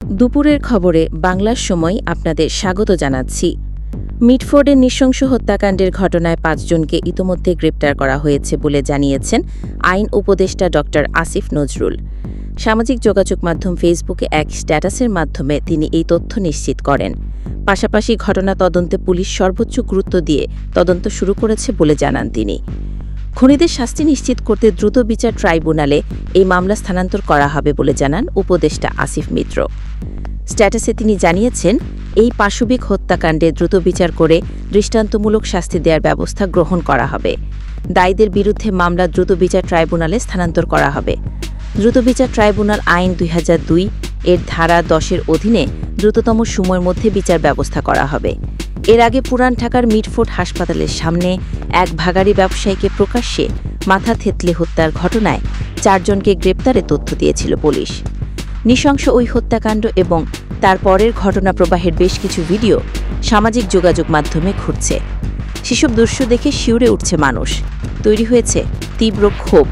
দুপুরের খবরে বাংলার সময় আপনাদের স্বাগত জানাচ্ছি। মিটফোর্ডের নৃশংস হত্যাকাণ্ডের ঘটনায় ৫ জনকে ইতোমধ্যে গ্রেপ্তার করা হয়েছে বলে জানিয়েছেন আইন উপদেষ্টা ড আসিফ নজরুল। সামাজিক যোগাযোগ মাধ্যম ফেসবুকে এক স্ট্যাটাসের মাধ্যমে তিনি এই তথ্য নিশ্চিত করেন। পাশাপাশি ঘটনা তদন্তে পুলিশ সর্বোচ্চ গুরুত্ব দিয়ে তদন্ত শুরু করেছে বলে জানান তিনি। খুনিদের শাস্তি নিশ্চিত করতে দ্রুত বিচার ট্রাইব্যুনালে এই মামলা স্থানান্তর করা হবে বলে জানান উপদেষ্টা আসিফ মিত্র। স্ট্যাটাসে তিনি জানিয়েছেন, এই পাশবিক হত্যাকাণ্ডে দ্রুত বিচার করে দৃষ্টান্তমূলক শাস্তি দেওয়ার ব্যবস্থা গ্রহণ করা হবে। দায়ীদের বিরুদ্ধে মামলা দ্রুত বিচার ট্রাইব্যুনালে স্থানান্তর করা হবে। দ্রুত বিচার ট্রাইব্যুনাল আইন ২০০২ এর ধারা ১০-এর অধীনে দ্রুততম সময়ের মধ্যে বিচার ব্যবস্থা করা হবে। এর আগে পুরান ঢাকার মিটফোর্ড হাসপাতালের সামনে এক ভাগাড়ি ব্যবসায়ীকে প্রকাশ্যে মাথা থেতলে হত্যার ঘটনায় ৪ জনকে গ্রেপ্তারে তথ্য দিয়েছিল পুলিশ। নৃশংস ওই হত্যাকাণ্ড এবং তার পরের ঘটনা প্রবাহের বেশ কিছু ভিডিও সামাজিক যোগাযোগ মাধ্যমে ঘুরছে। সেসব দৃশ্য দেখে শিউরে উঠছে মানুষ। তৈরি হয়েছে তীব্র ক্ষোভ।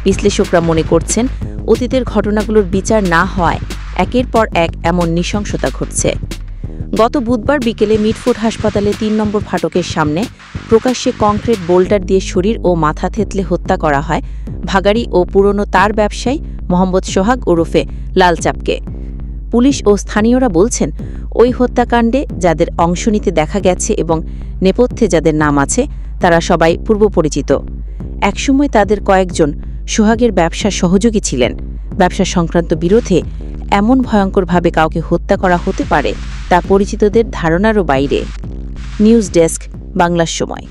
বিশ্লেষকরা মনে করছেন, অতীতের ঘটনাগুলোর বিচার না হওয়ায় একের পর এক এমন নৃশংসতা ঘটছে। গত বুধবার বিকেলে মিটফোর্ড হাসপাতালে ৩ নম্বর ফাটকের সামনে প্রকাশ্যে কংক্রিট বোল্ডার দিয়ে শরীর ও মাথা থেতলে হত্যা করা হয় ভাগাড়ি ও পুরনো তার ব্যবসায়ী মোহাম্মদ সোহাগ ওরফে লালচাপকে। পুলিশ ও স্থানীয়রা বলছেন, ওই হত্যাকাণ্ডে যাদের অংশ নিতে দেখা গেছে এবং নেপথ্যে যাদের নাম আছে তারা সবাই পূর্বপরিচিত। একসময় তাদের কয়েকজন সোহাগের ব্যবসার সহযোগী ছিলেন। ব্যবসা সংক্রান্ত বিরোধে এমন ভয়ঙ্করভাবে কাউকে হত্যা করা হতে পারে তা পরিচিতদের ধারণারও বাইরে। নিউজ ডেস্ক, বাংলার সময়।